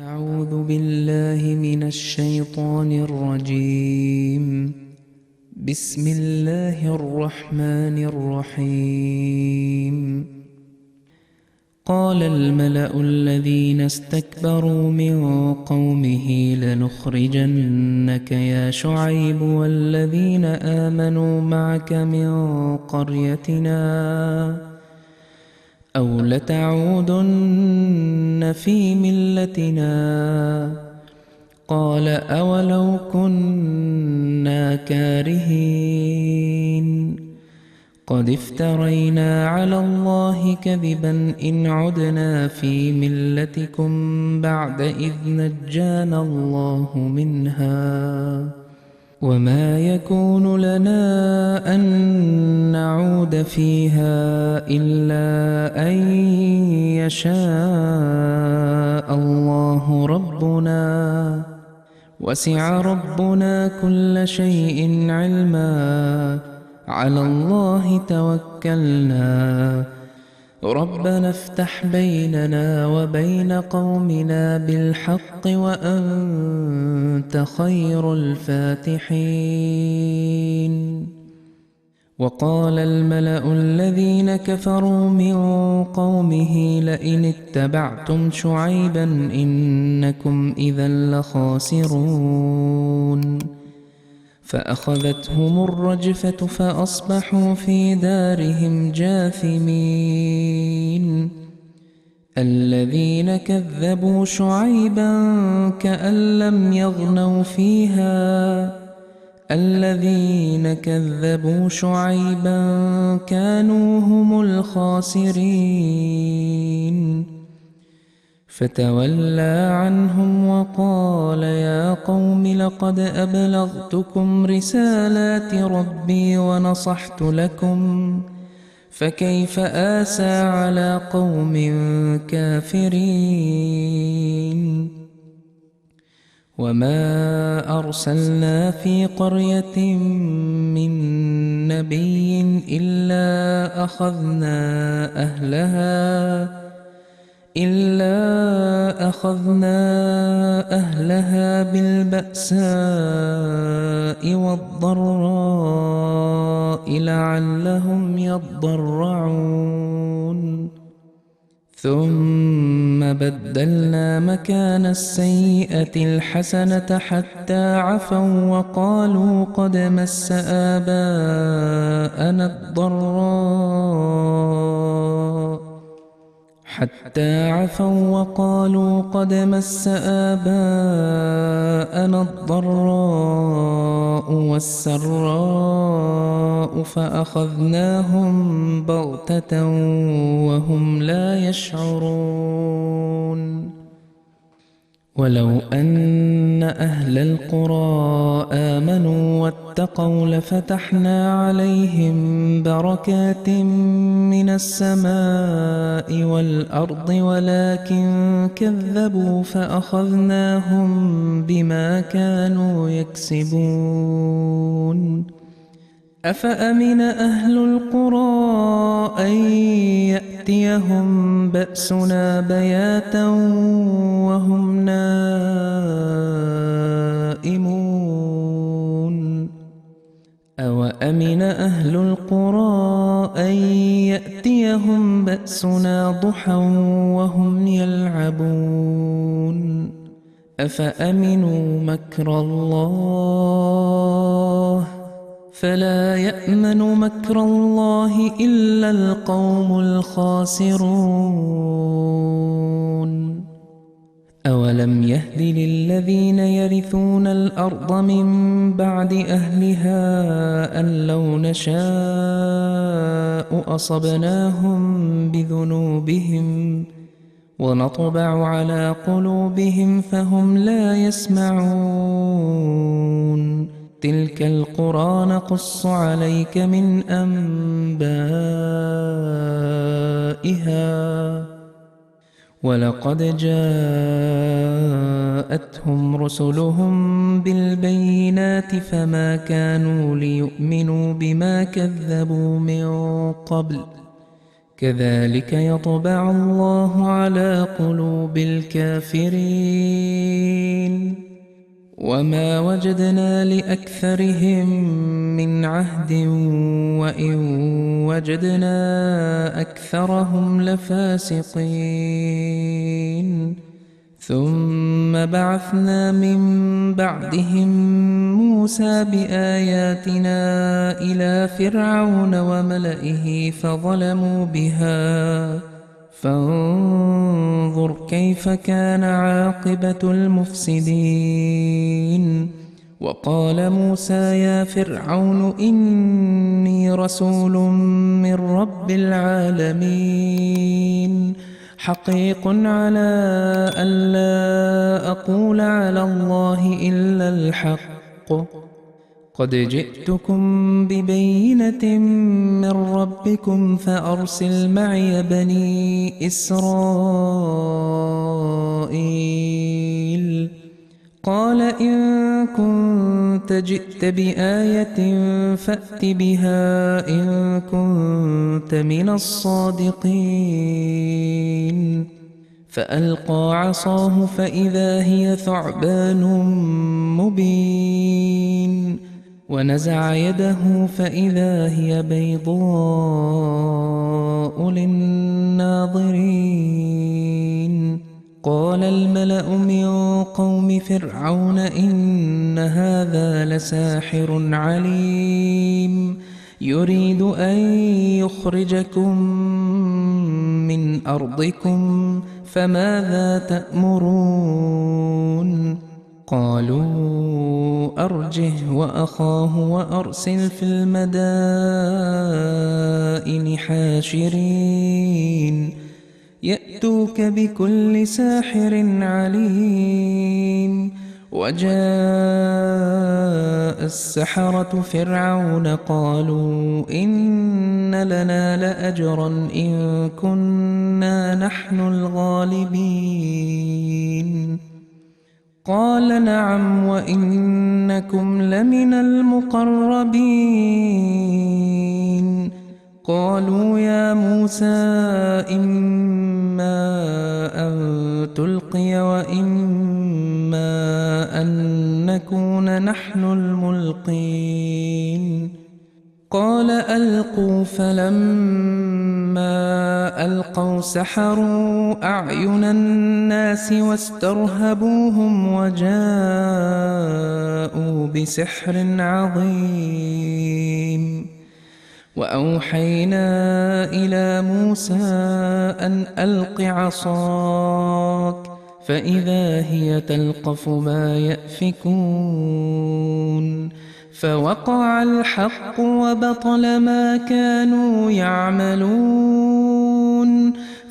أعوذ بالله من الشيطان الرجيم. بسم الله الرحمن الرحيم. قال الملأ الذين استكبروا من قومه لنخرجنك يا شعيب والذين آمنوا معك من قريتنا أو لتعودن في ملتنا. قال أولو كنا كارهين قد افترينا على الله كذبا إن عدنا في ملتكم بعد إذ نجانا الله منها وما يكون لنا أن نعود فيها إلا أن يشاء الله ربنا وسع ربنا كل شيء علما على الله توكلنا ربنا افتح بيننا وبين قومنا بالحق وأنت خير الفاتحين. وقال الملأ الذين كفروا من قومه لئن اتبعتم شعيبا إنكم إذا لخاسرون. فأخذتهم الرجفة فأصبحوا في دارهم جاثمين. الذين كذبوا شعيبا كأن لم يغنوا فيها الذين كذبوا شعيبا كانوا هم الخاسرين. فتولى عنهم وقال يا قوم لقد أبلغتكم رسالات ربي ونصحت لكم فكيف آسى على قوم كافرين. وما أرسلنا في قرية من نبي إلا أخذنا أهلها بالبأساء والضراء لعلهم يضرعون. ثم بدلنا مكان السيئة الحسنة حتى عفوا وقالوا قد مس آباءنا الضراء والسراء فأخذناهم بغتة وهم لا يشعرون. ولو أن أهل القرى آمنوا واتقوا لفتحنا عليهم بركات من السماء والأرض ولكن كذبوا فأخذناهم بما كانوا يكسبون. أفأمن أهل القرى أن يأتيهم بأسنا بياتا وهم نائمون. أوأمن أهل القرى أن يأتيهم بأسنا ضحى وهم يلعبون. أفأمنوا مكر الله فلا يأمن مكر الله إلا القوم الخاسرون. أولم يهد للذين يرثون الأرض من بعد أهلها أن لو نشاء أصبناهم بذنوبهم ونطبع على قلوبهم فهم لا يسمعون. تلك القرى نقص عليك من أنبائها ولقد جاءتهم رسلهم بالبينات فما كانوا ليؤمنوا بما كذبوا من قبل كذلك يطبع الله على قلوب الكافرين وما وجدنا لأكثرهم من عهد وإن وجدنا أكثرهم لفاسقين ثم بعثنا من بعدهم موسى بآياتنا إلى فرعون وملئه فظلموا بها فانظر كيف كان عاقبة المفسدين وقال موسى يا فرعون إني رسول من رب العالمين حقيق على ألا أقول على الله إلا الحق قد جئتكم ببينة من ربكم فأرسل معي بني إسرائيل قال إن كنت جئت بآية فأت بها إن كنت من الصادقين فألقى عصاه فإذا هي ثعبان مبين ونزع يده فإذا هي بيضاء للناظرين قال الملأ من قوم فرعون إن هذا لساحر عليم يريد أن يخرجكم من أرضكم فماذا تأمرون قالوا أرجه وأخاه وأرسل في المدائن حاشرين يأتوك بكل ساحر عليم وجاء السحرة فرعون قالوا إن لنا لأجرا إن كنا نحن الغالبين قال نعم وإنكم لمن المقربين قالوا يا موسى إما أن تلقي وإما أن نكون نحن الملقين قال ألقوا فلما ألقوا سحروا أعين الناس واسترهبوهم وجاءوا بسحر عظيم وأوحينا إلى موسى أن ألق عصاك فإذا هي تلقف ما يأفكون فوقع الحق وبطل ما كانوا يعملون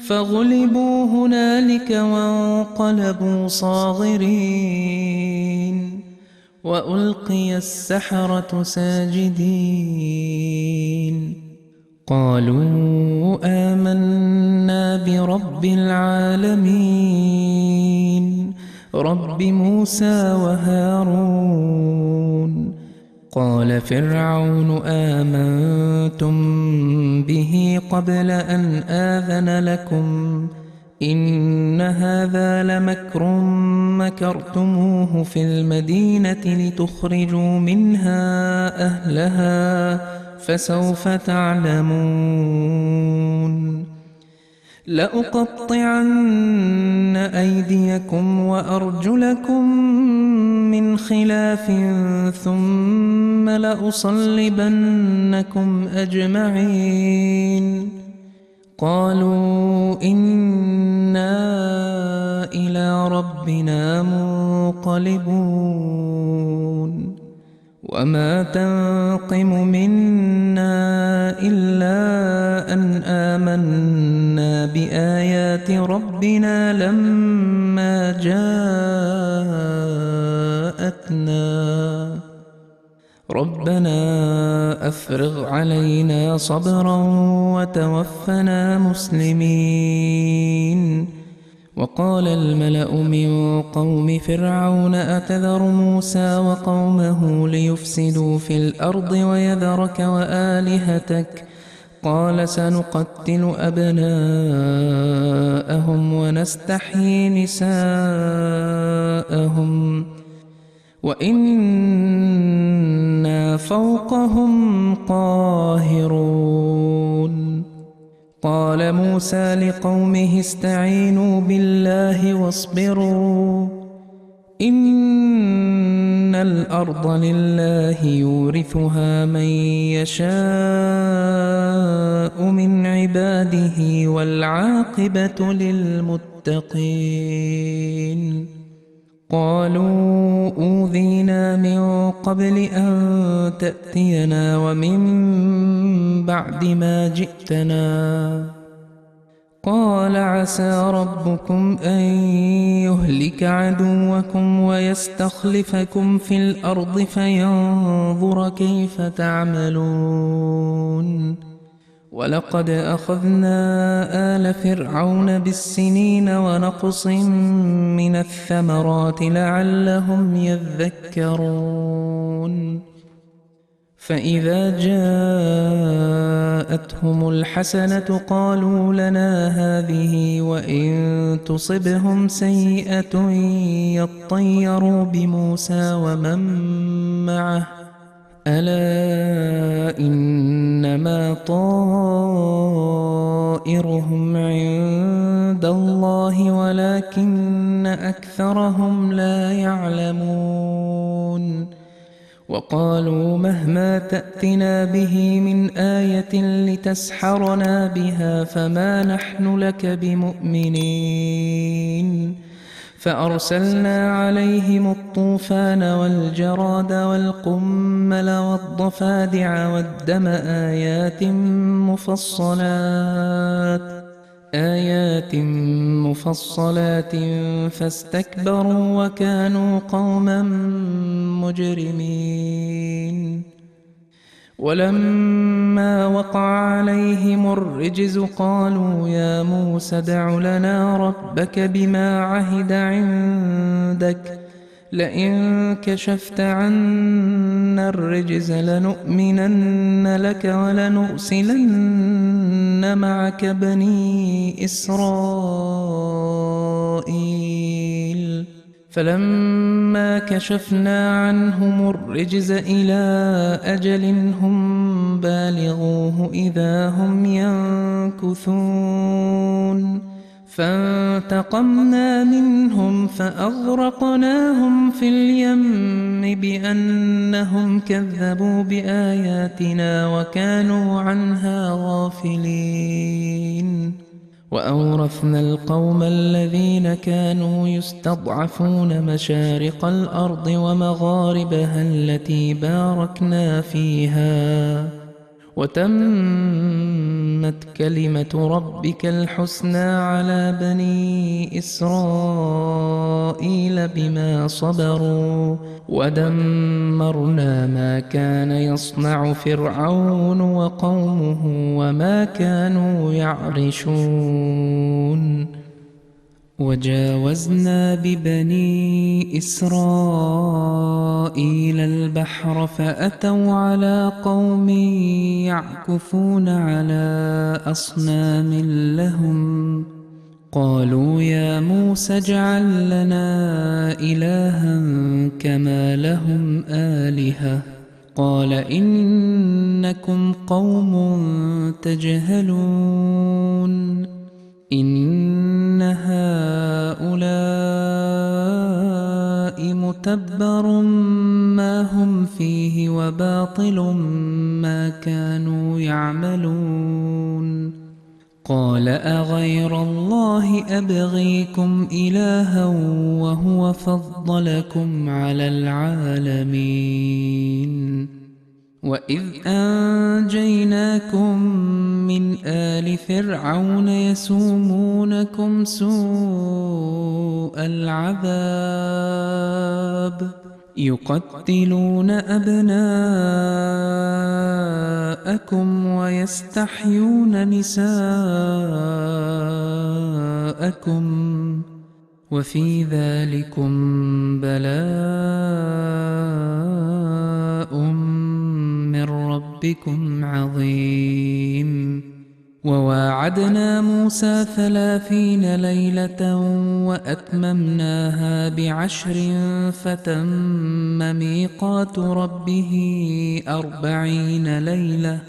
فغلبوا هنالك وانقلبوا صاغرين وألقي السحرة ساجدين قالوا آمنا برب العالمين رب موسى وهارون قال فرعون آمنتم به قبل أن آذن لكم إن هذا لمكر مكرتموه في المدينة لتخرجوا منها أهلها فسوف تعلمون لأقطعن أيديكم وأرجلكم من خلاف ثم لأصلبنكم أجمعين قالوا إنا إلى ربنا منقلبون وما تنقم منا إلا أن آمنا بآيات ربنا لما جاءتنا ربنا أفرغ علينا صبرا وتوفنا مسلمين وقال الملأ من قوم فرعون أتذر موسى وقومه ليفسدوا في الأرض ويذرك وآلهتك قال سنقتل أبناءهم ونستحيي نساءهم وإنا فوقهم قاهرون. قال موسى لقومه استعينوا بالله واصبروا إن الأرض لله يورثها من يشاء من عباده والعاقبة للمتقين. قالوا أوذينا من قبل أن تأتينا ومن بعد ما جئتنا. قال عسى ربكم أن يهلك عدوكم ويستخلفكم في الأرض فينظر كيف تعملون. ولقد أخذنا آل فرعون بالسنين ونقص من الثمرات لعلهم يذكرون. فإذا جاءتهم الحسنة قالوا لنا هذه وإن تصبهم سيئة يطيروا بموسى ومن معه ألا إنما طائرهم عند الله ولكن أكثرهم لا يعلمون. وقالوا مهما تأتنا به من آية لتسحرنا بها فما نحن لك بمؤمنين. فأرسلنا عليهم الطوفان والجراد والقمل والضفادع والدم آيات مفصلات فاستكبروا وكانوا قوما مجرمين. ولما وقع عليهم الرجز قالوا يا موسى ادع لنا ربك بما عهد عندك لئن كشفت عنا الرجز لنؤمنن لك ولنرسلن معك بني إسرائيل. فلما كشفنا عنهم الرجز إلى أجل هم بالغوه إذا هم ينكثون. فانتقمنا منهم فأغرقناهم في اليم بأنهم كذبوا بآياتنا وكانوا عنها غافلين. وأورثنا القوم الذين كانوا يستضعفون مشارق الأرض ومغاربها التي باركنا فيها وتمت كلمة ربك الحسنى على بني إسرائيل بما صبروا ودمرنا ما كان يصنع فرعون وقومه وما كانوا يعرشون. وجاوزنا ببني إسرائيل البحر فأتوا على قوم يعكفون على أصنام لهم قالوا يا موسى اجعل لنا إلها كما لهم آلهة قال إنكم قوم تجهلون. إن هؤلاء متبر ما هم فيه وباطل ما كانوا يعملون. قال أغير الله أبغيكم إلها وهو فضلكم على العالمين. وإذ أنجيناكم من آل فرعون يسومونكم سوء العذاب يقتلون أبناءكم ويستحيون نساءكم وفي ذلكم بلاء من ربكم عظيم. وواعدنا موسى 30 ليلة وأتممناها ب10 فتم ميقات ربه 40 ليلة.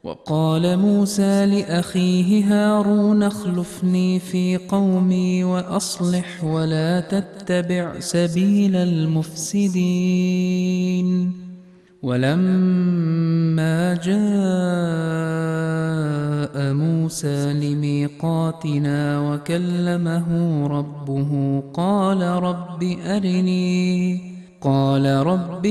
وقال موسى لأخيه هارون اخلفني في قومي وأصلح ولا تتبع سبيل المفسدين. ولما جاء موسى لميقاتنا وكلمه ربه قال رب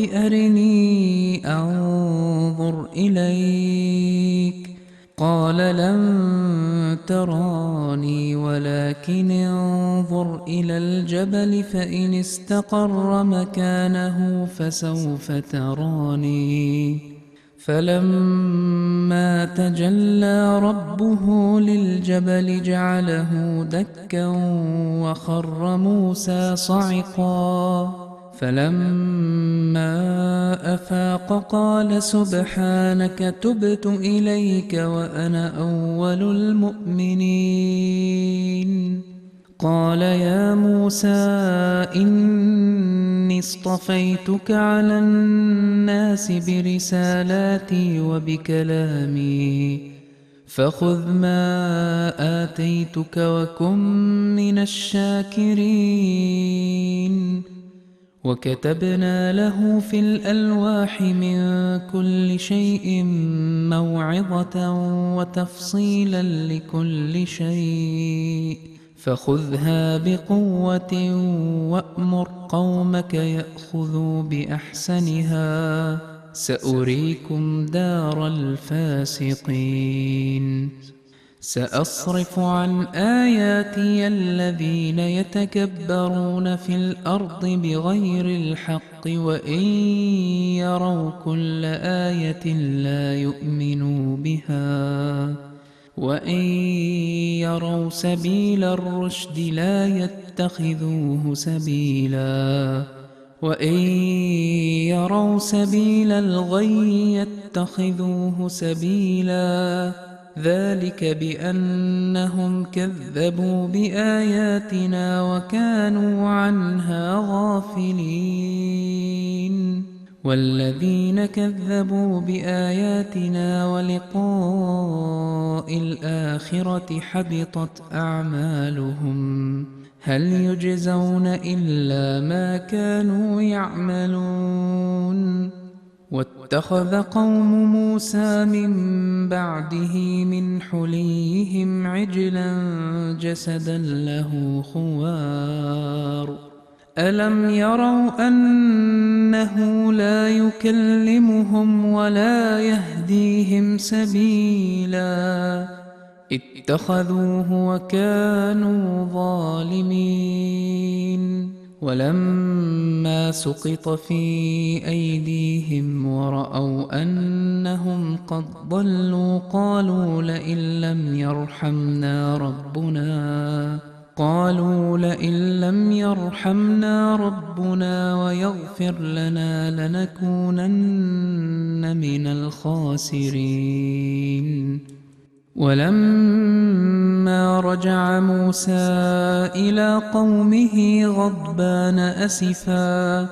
أرني أنظر إليك. قال لن تراني ولكن انظر إلى الجبل فإن استقر مكانه فسوف تراني. فلما تجلى ربه للجبل جعله دكا وخر موسى صعقا. فلما أفاق قال سبحانك تبت إليك وأنا أول المؤمنين. قال يا موسى إني اصطفيتك على الناس برسالاتي وبكلامي فخذ ما آتيتك وكن من الشاكرين. وكتبنا له في الألواح من كل شيء موعظة وتفصيلا لكل شيء فخذها بقوة وأمر قومك يأخذوا بأحسنها سأريكم دار الفاسقين. سأصرف عن آياتي الذين يتكبرون في الأرض بغير الحق وإن يروا كل آية لا يؤمنوا بها وإن يروا سبيل الرشد لا يتخذوه سبيلا وإن يروا سبيل الغي يتخذوه سبيلا. ذلك بأنهم كذبوا بآياتنا وكانوا عنها غافلين. والذين كذبوا بآياتنا ولقاء الآخرة حبطت أعمالهم هل يجزون إلا ما كانوا يعملون. واتخذ قوم موسى من بعده من حليهم عجلا جسدا له خوار ألم يروا أنه لا يكلمهم ولا يهديهم سبيلا اتخذوه وكانوا ظالمين. ولما سقط في أيديهم ورأوا أنهم قد ضلوا قالوا لئن لم يرحمنا ربنا ويغفر لنا لنكونن من الخاسرين. ولما رجع موسى إلى قومه غضبان أسفا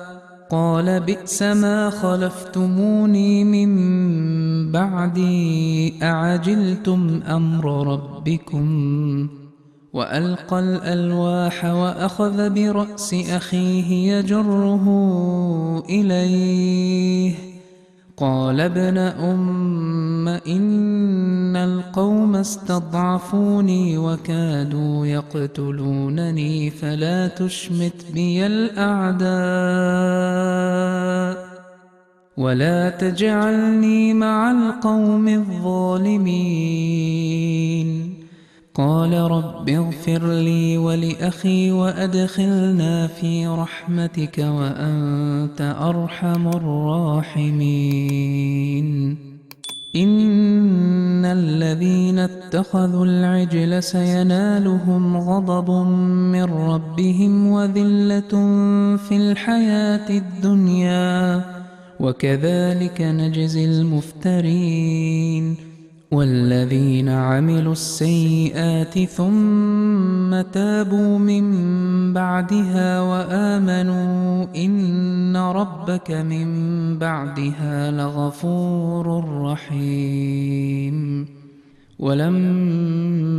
قال بئس ما خلفتموني من بعدي أعجلتم أمر ربكم. وألقى الألواح وأخذ برأس أخيه يجره إليه قال ابن أم إن القوم استضعفوني وكادوا يقتلونني فلا تشمت بي الأعداء ولا تجعلني مع القوم الظالمين. قال رب اغفر لي ولأخي وأدخلنا في رحمتك وأنت أرحم الراحمين. إن الذين اتخذوا العجل سينالهم غضب من ربهم وذلة في الحياة الدنيا وكذلك نجزي المفترين. والذين عملوا السيئات ثم تابوا من بعدها وآمنوا إن ربك من بعدها لغفور رحيم. ولما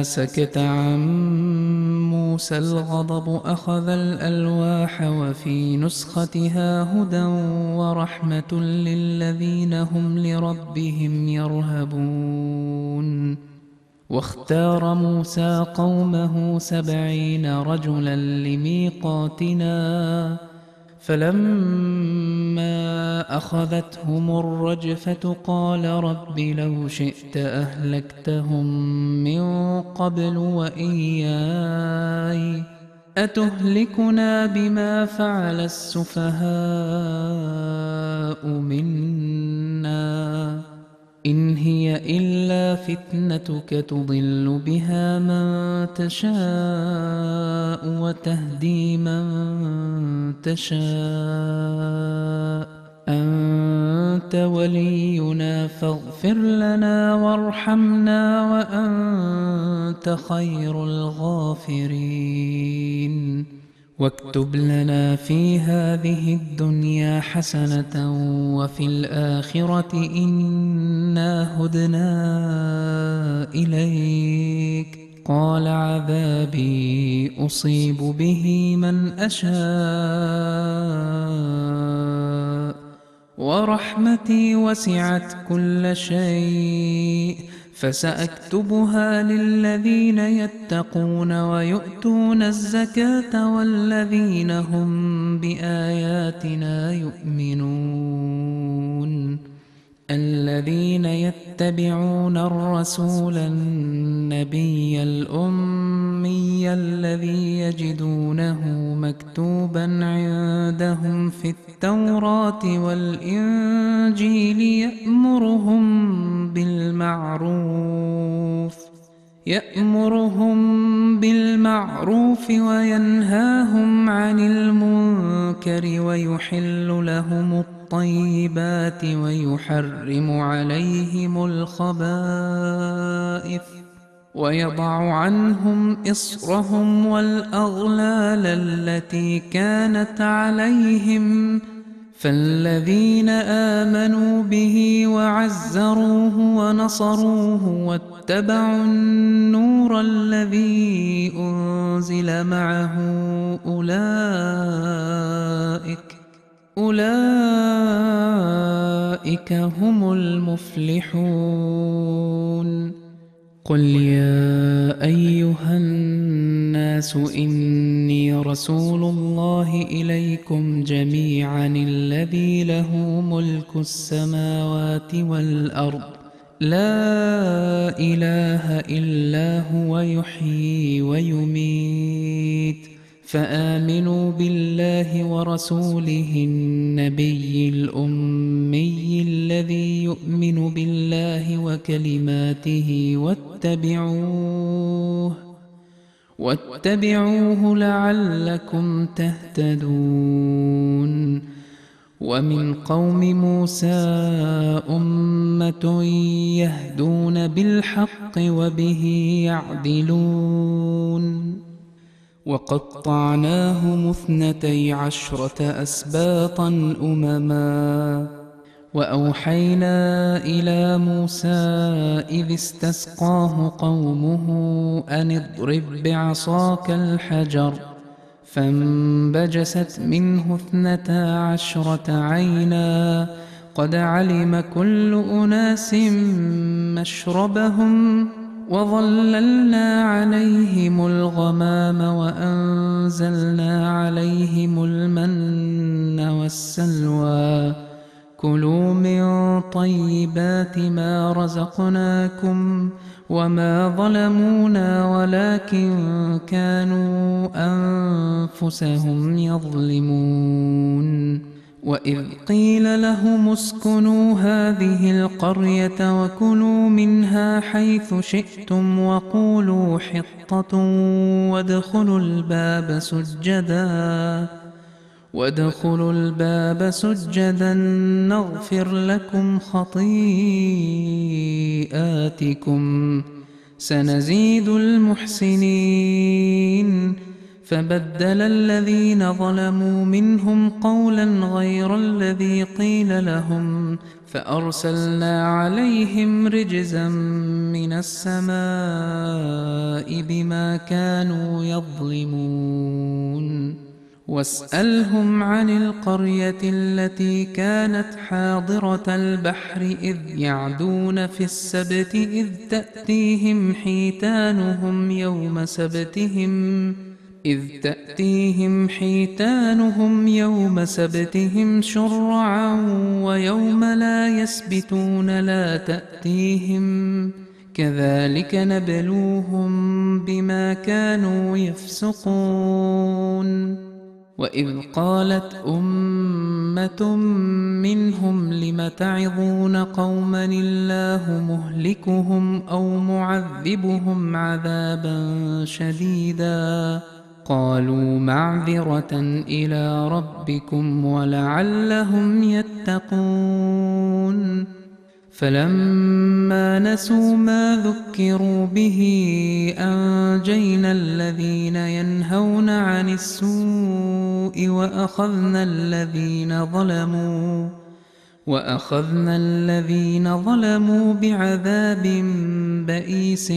سكت عن موسى الغضب أخذ الألواح وفي نسختها هدى ورحمة للذين هم لربهم يرهبون. واختار موسى قومه 70 رجلا لميقاتنا، فلما أخذتهم الرجفة قال رب لو شئت أهلكتهم من قبل وإياي أتهلكنا بما فعل السفهاء منا إن هي إلا فتنتك تضل بها من تشاء وتهدي من تشاء أنت ولينا فاغفر لنا وارحمنا وأنت خير الغافرين. واكتب لنا في هذه الدنيا حسنة وفي الآخرة إنا هدنا إليك. قال عذابي أصيب به من أشاء ورحمتي وسعت كل شيء فسأكتبها للذين يتقون ويؤتون الزكاة والذين هم بآياتنا يؤمنون. الذين يتبعون الرسول النبي الأمي الذي يجدونه مكتوبا عندهم في التوراة والإنجيل يأمرهم بالمعروف وينهاهم عن المنكر ويحل لهم الطيبات ويحرم عليهم الخبائث ويضع عنهم إصرهم والأغلال التي كانت عليهم. فالذين آمنوا به وعزروه ونصروه واتبعوا النور الذي أنزل معه أولئك هم المفلحون. قل يا أيها الناس إني رسول الله إليكم جميعا الذي له ملك السماوات والأرض لا إله إلا هو يحيي ويميت فآمنوا بالله ورسوله النبي الأمي الذي يؤمن بالله وكلماته واتبعوه لعلكم تهتدون. ومن قوم موسى أمة يهدون بالحق وبه يعدلون. وقطعناهم 12 أسباطا أمما وأوحينا إلى موسى إذ استسقاه قومه أن اضرب بعصاك الحجر فانبجست منه 12 عينا قد علم كل أناس مشربهم وظللنا عليهم الغمام وأنزلنا عليهم المن والسلوى كلوا من طيبات ما رزقناكم وما ظلمونا ولكن كانوا أنفسهم يظلمون. وإذ قيل لهم اسكنوا هذه القرية وكلوا منها حيث شئتم وقولوا حطة وادخلوا الباب سجدا وادخلوا الباب سجدا نغفر لكم خطيئاتكم سنزيد المحسنين. فبدل الذين ظلموا منهم قولا غير الذي قيل لهم فأرسلنا عليهم رجزا من السماء بما كانوا يظلمون. واسألهم عن القرية التي كانت حاضرة البحر إذ يعدون في السبت إذ تأتيهم حيتانهم يوم سبتهم شرعا ويوم لا يسبتون لا تأتيهم كذلك نبلوهم بما كانوا يفسقون. وإذ قالت أمة منهم لم تعظون قوما الله مهلكهم أو معذبهم عذابا شديدا قالوا معذرة إلى ربكم ولعلهم يتقون. فلما نسوا ما ذكروا به أنجينا الذين ينهون عن السوء وأخذنا الذين ظلموا بعذاب بئيس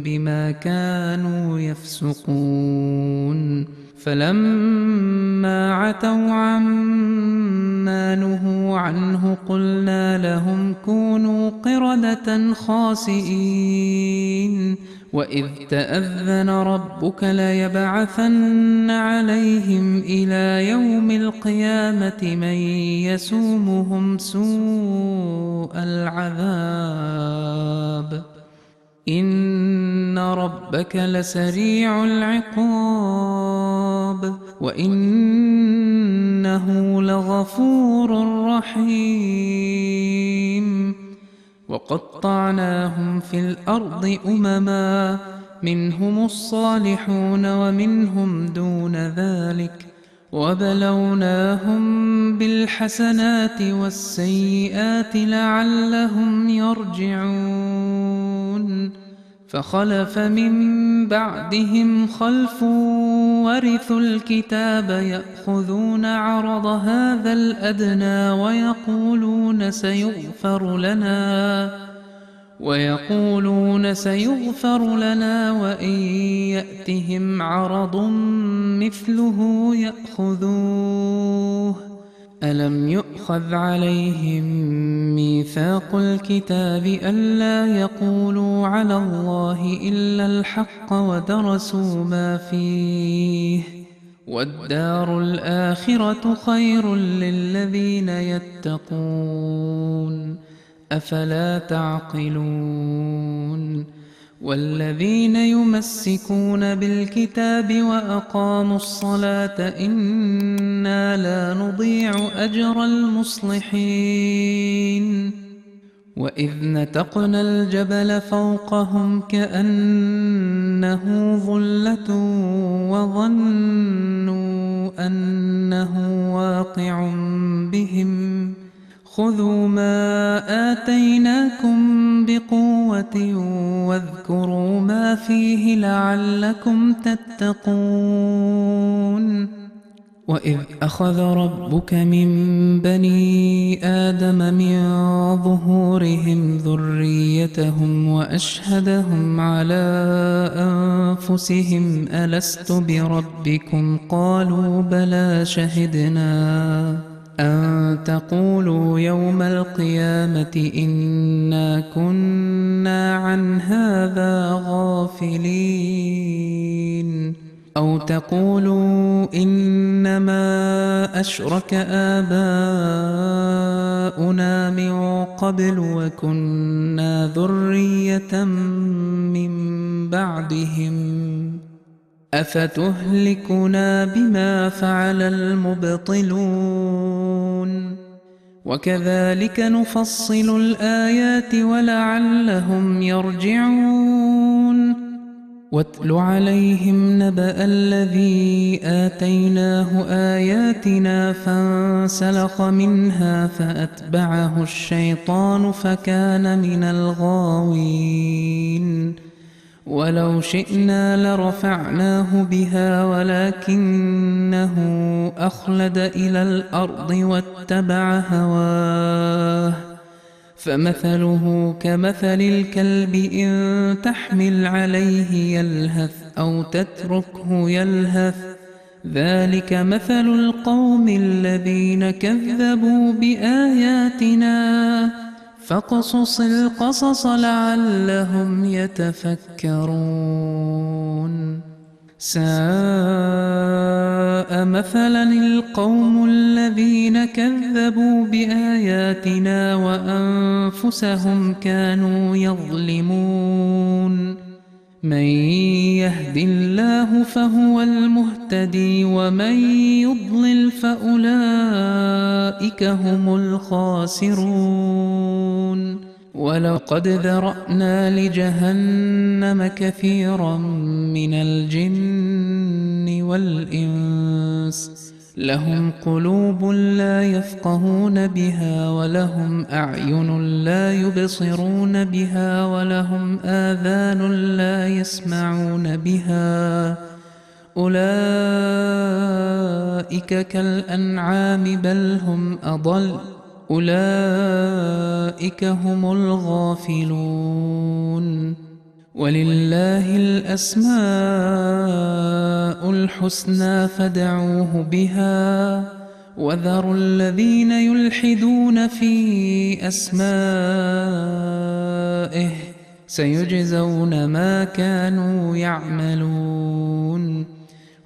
بما كانوا يفسقون. فلما عتوا عما نهوا عنه قلنا لهم كونوا قردة خاسئين. وإذ تأذن ربك ليبعثن عليهم إلى يوم القيامة من يسومهم سوء العذاب إن ربك لسريع العقاب وإنه لغفور رحيم. وقطعناهم في الأرض أمما منهم الصالحون ومنهم دون ذلك وبلوناهم بالحسنات والسيئات لعلهم يرجعون. فخلف من بعدهم خلف ورثوا الكتاب يأخذون عرض هذا الأدنى ويقولون سيغفر لنا وإن يأتهم عرض مثله يأخذوه. ألم يؤخذ عليهم ميثاق الكتاب ألا يقولوا على الله إلا الحق ودرسوا ما فيه والدار الآخرة خير للذين يتقون أفلا تعقلون. والذين يمسكون بالكتاب وأقاموا الصلاة إنا لا نضيع أجر المصلحين. وإذ نتقنا الجبل فوقهم كأنه ظلة وظنوا أنه واقع بهم خذوا ما آتيناكم بقوة واذكروا ما فيه لعلكم تتقون. وإذ أخذ ربك من بني آدم من ظهورهم ذريتهم وأشهدهم على أنفسهم ألست بربكم قالوا بلى شهدنا أن تقولوا يوم القيامة إنا كنا عن هذا غافلين أو تقولوا إنما أشرك آباؤنا من قبل وكنا ذرية من بعدهم أفتهلكنا بما فعل المبطلون وكذلك نفصل الآيات ولعلهم يرجعون. واتل عليهم نبأ الذي آتيناه آياتنا فانسلخ منها فأتبعه الشيطان فكان من الغاوين ولو شئنا لرفعناه بها ولكنه أخلد إلى الأرض واتبع هواه فمثله كمثل الكلب إن تحمل عليه يلهث أو تتركه يلهث ذلك مثل القوم الذين كذبوا بآياتنا فاقصص القصص لعلهم يتفكرون ساء مثلا القوم الذين كذبوا بآياتنا وأنفسهم كانوا يظلمون من يهد الله فهو المهتدي ومن يضلل فأولئك هم الخاسرون ولقد ذرأنا لجهنم كثيرا من الجن والإنس لهم قلوب لا يفقهون بها ولهم أعين لا يبصرون بها ولهم آذان لا يسمعون بها أولئك كالأنعام بل هم أضل أولئك هم الغافلون ولله الأسماء الحسنى فادعوه بها وذروا الذين يلحدون في أسمائه سيجزون ما كانوا يعملون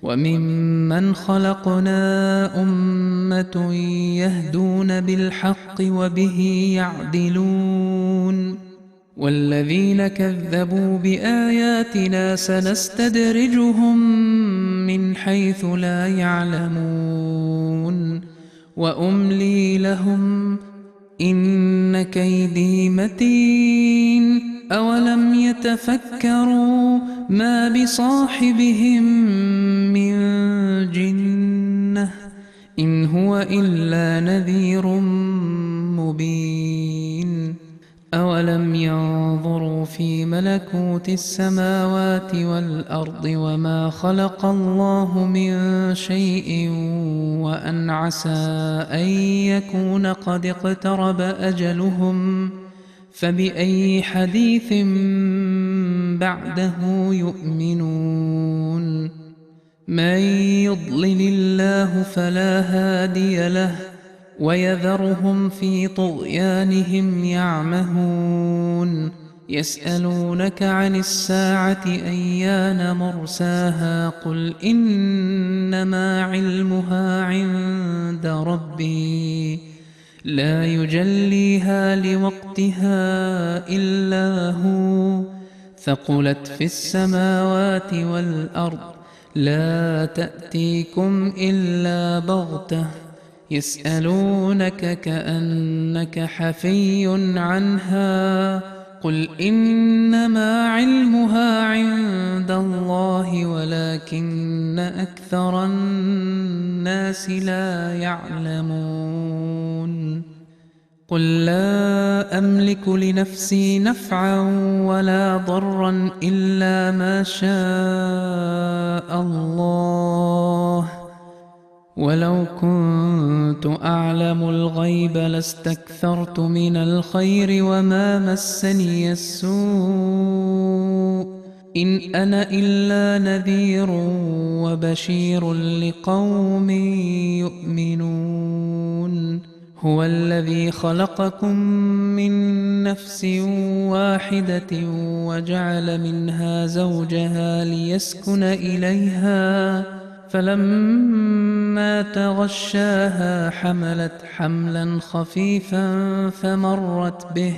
وممن خلقنا أمة يهدون بالحق وبه يعدلون والذين كذبوا بآياتنا سنستدرجهم من حيث لا يعلمون وأملي لهم إن كيدي متين أولم يتفكروا ما بصاحبهم من جنة إن هو إلا نذير مبين أولم ينظروا في ملكوت السماوات والأرض وما خلق الله من شيء وأن عسى أن يكون قد اقترب أجلهم فبأي حديث بعده يؤمنون من يضلل الله فلا هادي له ويذرهم في طغيانهم يعمهون يسألونك عن الساعة أيان مرساها قل إنما علمها عند ربي لا يجليها لوقتها إلا هو ثقلت في السماوات والأرض لا تأتيكم إلا بغتة يسألونك كأنك حفي عنها قل إنما علمها عند الله ولكن أكثر الناس لا يعلمون قل لا أملك لنفسي نفعا ولا ضرا إلا ما شاء الله ولو كنت أعلم الغيب لاستكثرت من الخير وما مسني السوء إن أنا إلا نذير وبشير لقوم يؤمنون هو الذي خلقكم من نفس واحدة وجعل منها زوجها ليسكن إليها فلما تغشاها حملت حملا خفيفا فمرت به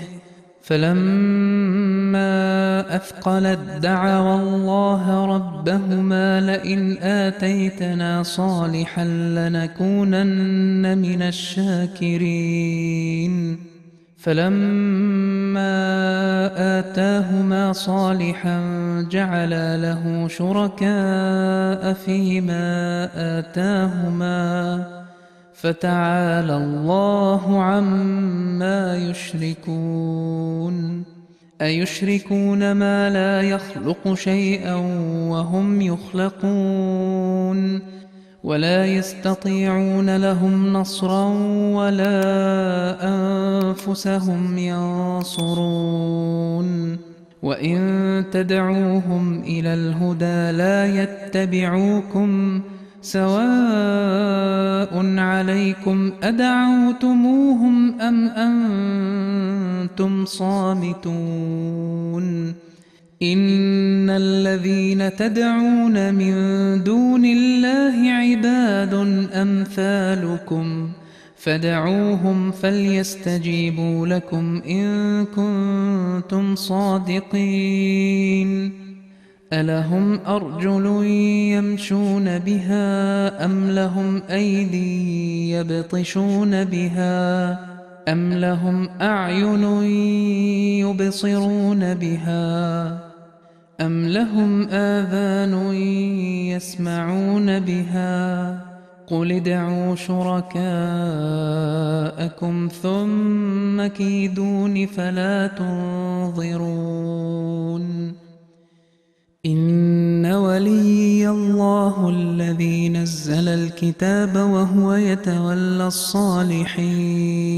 فلما أثقلت دعوا الله ربهما لئن آتيتنا صالحا لنكونن من الشاكرين فلما آتاهما صالحا جعلا له شركاء فيما آتاهما فتعالى الله عما يشركون أيشركون ما لا يخلق شيئا وهم يخلقون ولا يستطيعون لهم نصرا ولا أنفسهم ينصرون وإن تدعوهم إلى الهدى لا يتبعوكم سواء عليكم أدعوتموهم أم أنتم صامتون إن الذين تدعون من دون الله عباد أمثالكم فدعوهم فليستجيبوا لكم إن كنتم صادقين ألهم أرجل يمشون بها أم لهم أيدي يبطشون بها أم لهم أعين يبصرون بها أم لهم آذان يسمعون بها قل ادعوا شركاءكم ثم كيدون فلا تنظرون إن وليي الله الذي نزل الكتاب وهو يتولى الصالحين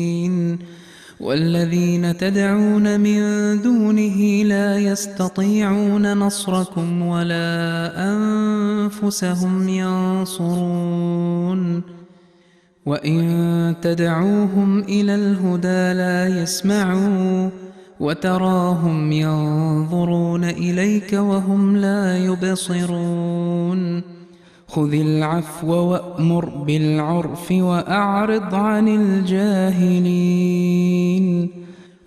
والذين تدعون من دونه لا يستطيعون نصركم ولا أنفسهم ينصرون وإن تدعوهم إلى الهدى لا يسمعوا وتراهم ينظرون إليك وهم لا يبصرون خذ العفو وأمر بالعرف وأعرض عن الجاهلين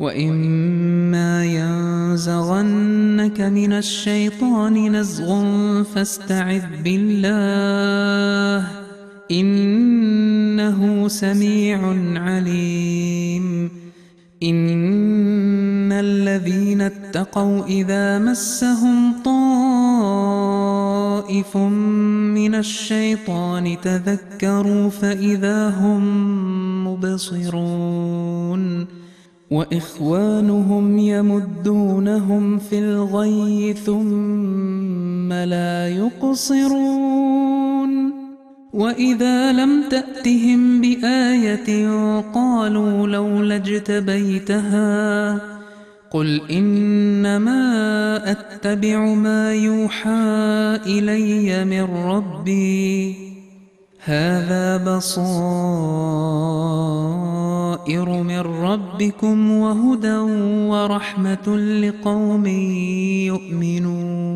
وإما ينزغنك من الشيطان نزغ فاستعذ بالله إنه سميع عليم إن الذين اتقوا إذا مسهم طائف من الشيطان تذكروا فإذا هم مبصرون وإخوانهم يمدونهم في الغي ثم لا يقصرون وإذا لم تأتهم بآية قالوا لولا اجتبيتها قل إنما أتبع ما يوحى إلي من ربي هذا بصائر من ربكم وهدى ورحمة لقوم يؤمنون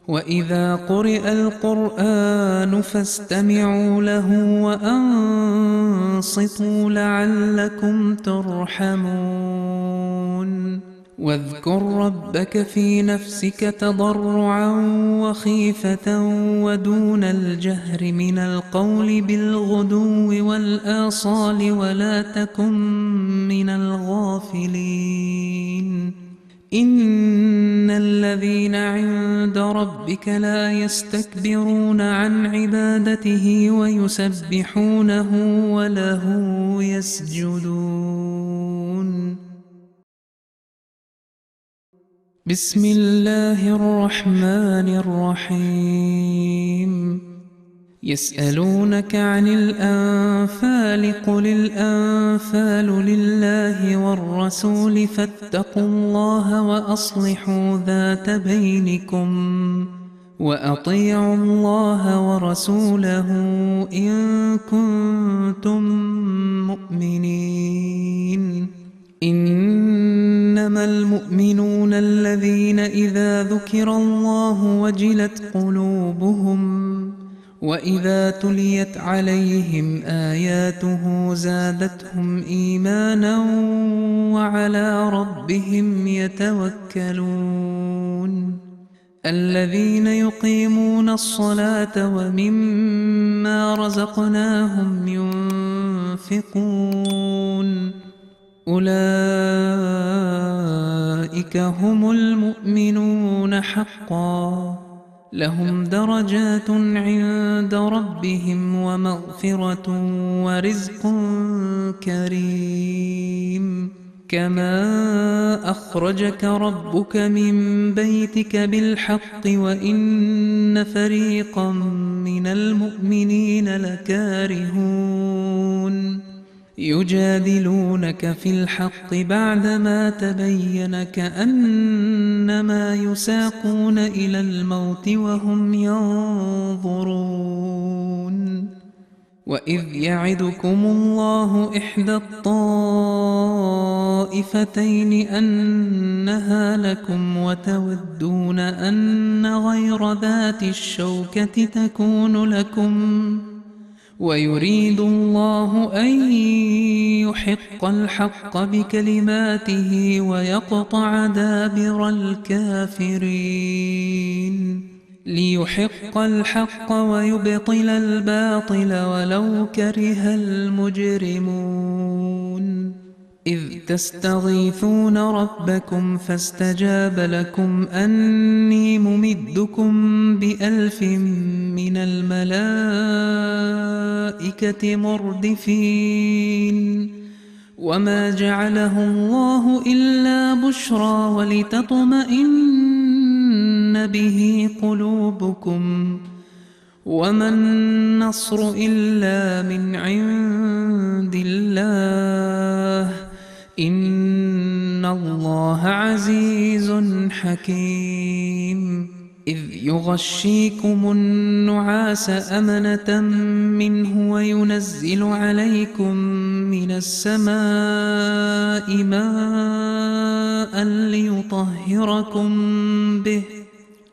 وإذا قرئ القرآن فاستمعوا له وأنصتوا لعلكم ترحمون واذكر ربك في نفسك تضرعا وخيفة ودون الجهر من القول بالغدو والآصال ولا تكن من الغافلين إن الذين عند ربك لا يستكبرون عن عبادته ويسبحونه وله يسجدون بسم الله الرحمن الرحيم يسألونك عن الأنفال قل الأنفال لله والرسول فاتقوا الله وأصلحوا ذات بينكم وأطيعوا الله ورسوله إن كنتم مؤمنين إنما المؤمنون الذين إذا ذكر الله وجلت قلوبهم وإذا تليت عليهم آياته زادتهم إيمانا وعلى ربهم يتوكلون الذين يقيمون الصلاة ومما رزقناهم ينفقون أولئك هم المؤمنون حقا، لهم درجات عند ربهم ومغفرة ورزق كريم. كما أخرجك ربك من بيتك بالحق وإن فريقا من المؤمنين لكارهون يجادلونك في الحق بعدما تبين كأنما يساقون إلى الموت وهم ينظرون. وإذ يعدكم الله إحدى الطائفتين أنها لكم وتودون أن غير ذات الشوكة تكون لكم، ويريد الله أن يحق الحق بكلماته ويقطع دابر الكافرين، ليحق الحق ويبطل الباطل ولو كره المجرمون. إذ تستغيثون ربكم فاستجاب لكم أني ممدكم ب1000 من الملائكة مردفين. وما جعله الله إلا بشرى ولتطمئن به قلوبكم، وما النصر إلا من عند الله، إن الله عزيز حكيم. إذ يغشيكم النعاس أمنة منه وينزل عليكم من السماء ماء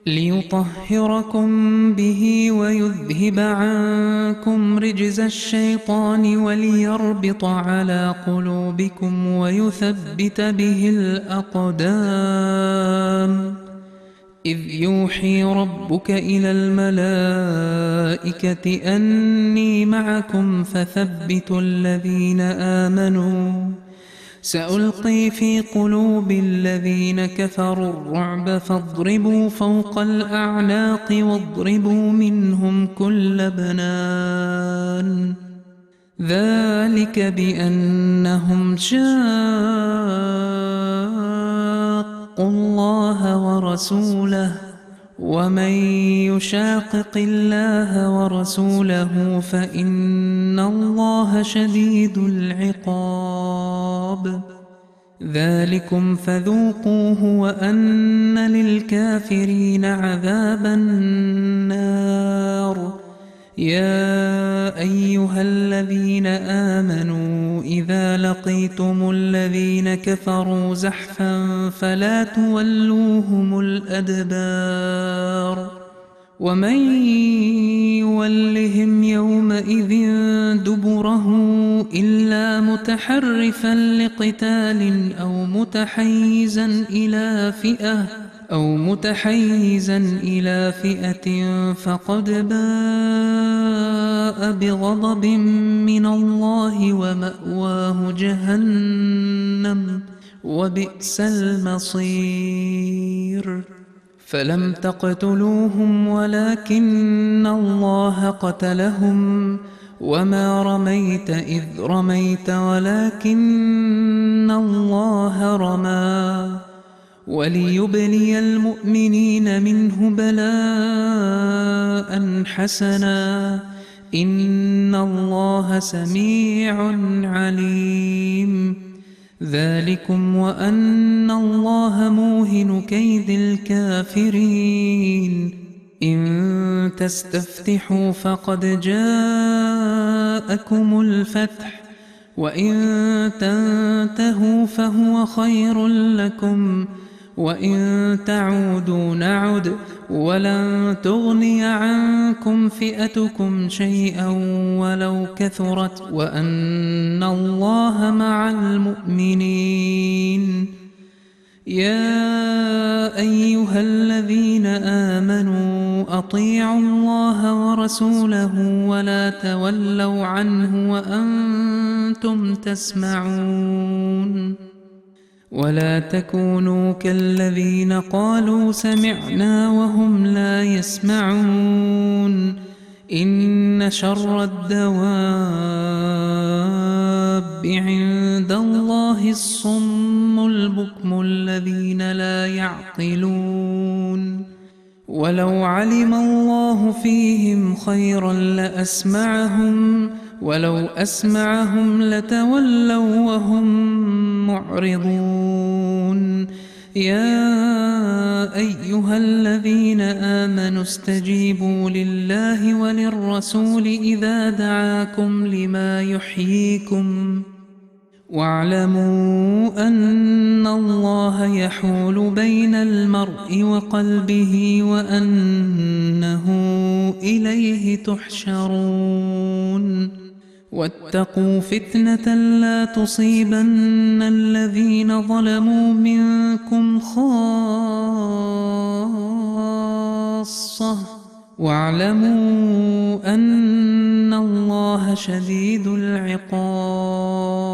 ليطهركم به ويذهب عنكم رجز الشيطان وليربط على قلوبكم ويثبت به الأقدام. إذ يوحي ربك إلى الملائكة أني معكم فثبتوا الذين آمنوا، سألقي في قلوب الذين كفروا الرعب فاضربوا فوق الأعناق واضربوا منهم كل بنان. ذلك بأنهم شاقوا الله ورسوله، ومن يشاقق الله ورسوله فإن الله شديد العقاب. ذلكم فذوقوه وأن للكافرين عذاب النار. يا أيها الذين آمنوا إذا لقيتم الذين كفروا زحفا فلا تولوهم الأدبار، ومن يولهم يومئذ دبره إلا متحرفا لقتال أو متحيزا إلى فئة فقد باء بغضب من الله ومأواه جهنم وبئس المصير. فلم تقتلوهم ولكن الله قتلهم، وما رميت إذ رميت ولكن الله رمى، وليبلي المؤمنين منه بلاء حسنا، إن الله سميع عليم. ذلكم وأن الله موهن كيد الكافرين. إن تستفتحوا فقد جاءكم الفتح، وإن تنتهوا فهو خير لكم، وإن تعودوا نعد ولن تغني عنكم فئتكم شيئا ولو كثرت، وأن الله مع المؤمنين. يا أيها الذين آمنوا وأطيعوا الله ورسوله ولا تولوا عنه وأنتم تسمعون ولا تكونوا كالذين قالوا سمعنا وهم لا يسمعون إن شر الدواب عند الله الصم البكم الذين لا يعقلون ولو علم الله فيهم خيرا لأسمعهم ولو أسمعهم لتولوا وهم معرضون يا أيها الذين آمنوا استجيبوا لله وللرسول إذا دعاكم لما يحييكم واعلموا أن الله يحول بين المرء وقلبه وأنه إليه تحشرون واتقوا فتنة لا تصيبن الذين ظلموا منكم خاصة واعلموا أن الله شديد العقاب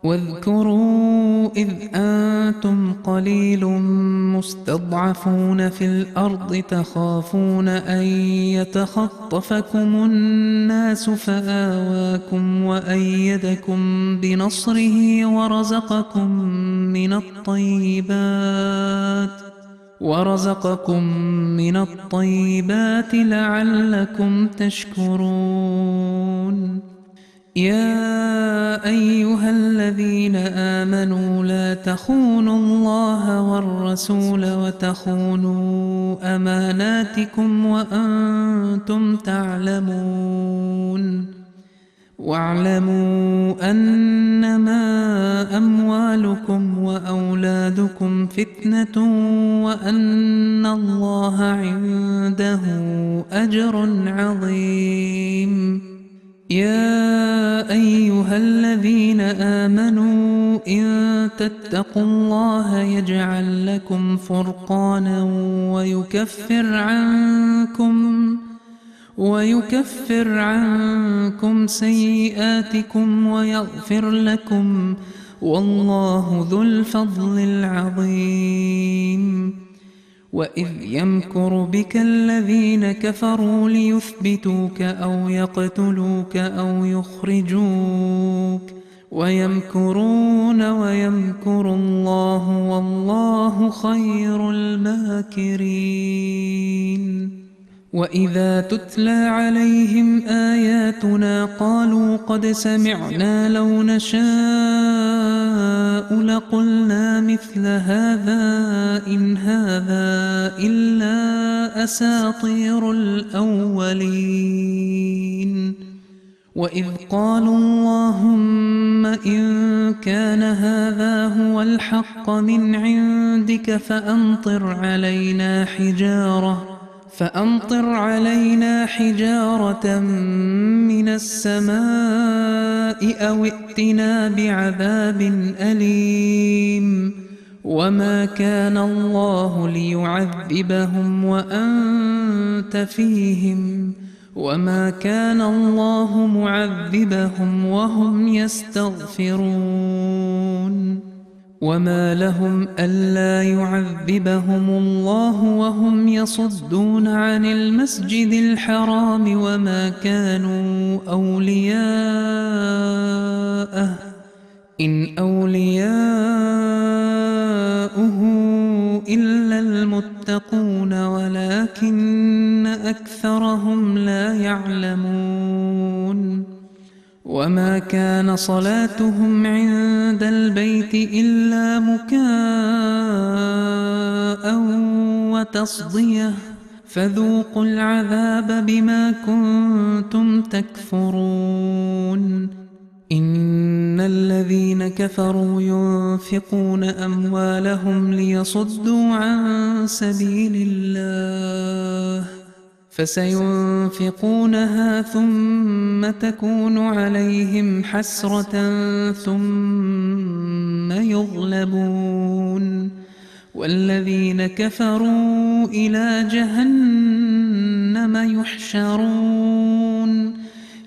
واذكروا إذ أنتم قليل مستضعفون في الأرض تخافون أن يتخطفكم الناس فآواكم وأيدكم بنصره ورزقكم من الطيبات لعلكم تشكرون يا أيها الذين آمنوا لا تخونوا الله والرسول وتخونوا أماناتكم وأنتم تعلمون واعلموا أنما أموالكم وأولادكم فتنة وأن الله عنده أجر عظيم يا أيها الذين آمنوا إن تتقوا الله يجعل لكم فرقانا ويكفر عنكم سيئاتكم ويغفر لكم والله ذو الفضل العظيم وإذ يمكر بك الذين كفروا ليثبتوك أو يقتلوك أو يخرجوك ويمكرون ويمكر الله والله خير الماكرين وإذا تتلى عليهم آياتنا قالوا قد سمعنا لو نشاء لقلنا مثل هذا إن هذا إلا أساطير الأولين وإذ قالوا اللهم إن كان هذا هو الحق من عندك فأمطر علينا حجارة من السماء أو ائتنا بعذاب أليم وما كان الله ليعذبهم وأنت فيهم وما كان الله معذبهم وهم يستغفرون وما لهم ألا يعذبهم الله وهم يصدون عن المسجد الحرام وما كانوا أولياءه إن أولياؤه إلا المتقون ولكن أكثرهم لا يعلمون وما كان صلاتهم عند البيت إلا مكاء وتصدية فذوقوا العذاب بما كنتم تكفرون إن الذين كفروا ينفقون أموالهم ليصدوا عن سبيل الله فسينفقونها ثم تكون عليهم حسرة ثم يغلبون والذين كفروا إلى جهنم يحشرون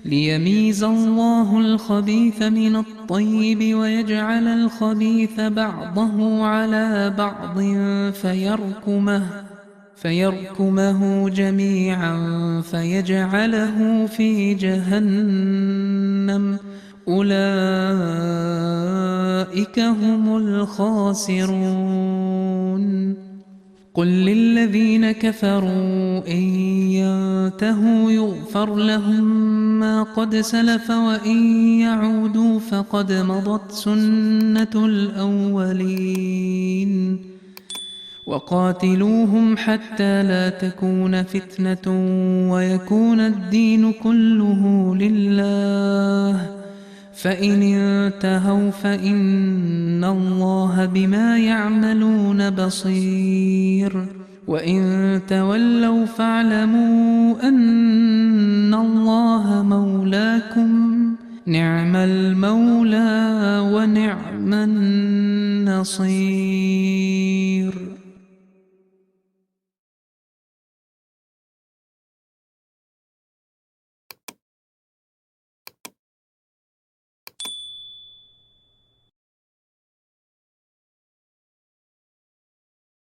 ليميز الله الخبيث من الطيب ويجعل الخبيث بعضه على بعض فيركمه جميعا فيجعله في جهنم أولئك هم الخاسرون قل للذين كفروا إن ينتهوا يغفر لهم ما قد سلف وإن يعودوا فقد مضت سنة الأولين وقاتلوهم حتى لا تكون فتنة ويكون الدين كله لله فإن انتهوا فإن الله بما يعملون بصير وإن تولوا فاعلموا أن الله مولاكم نعم المولى ونعم النصير.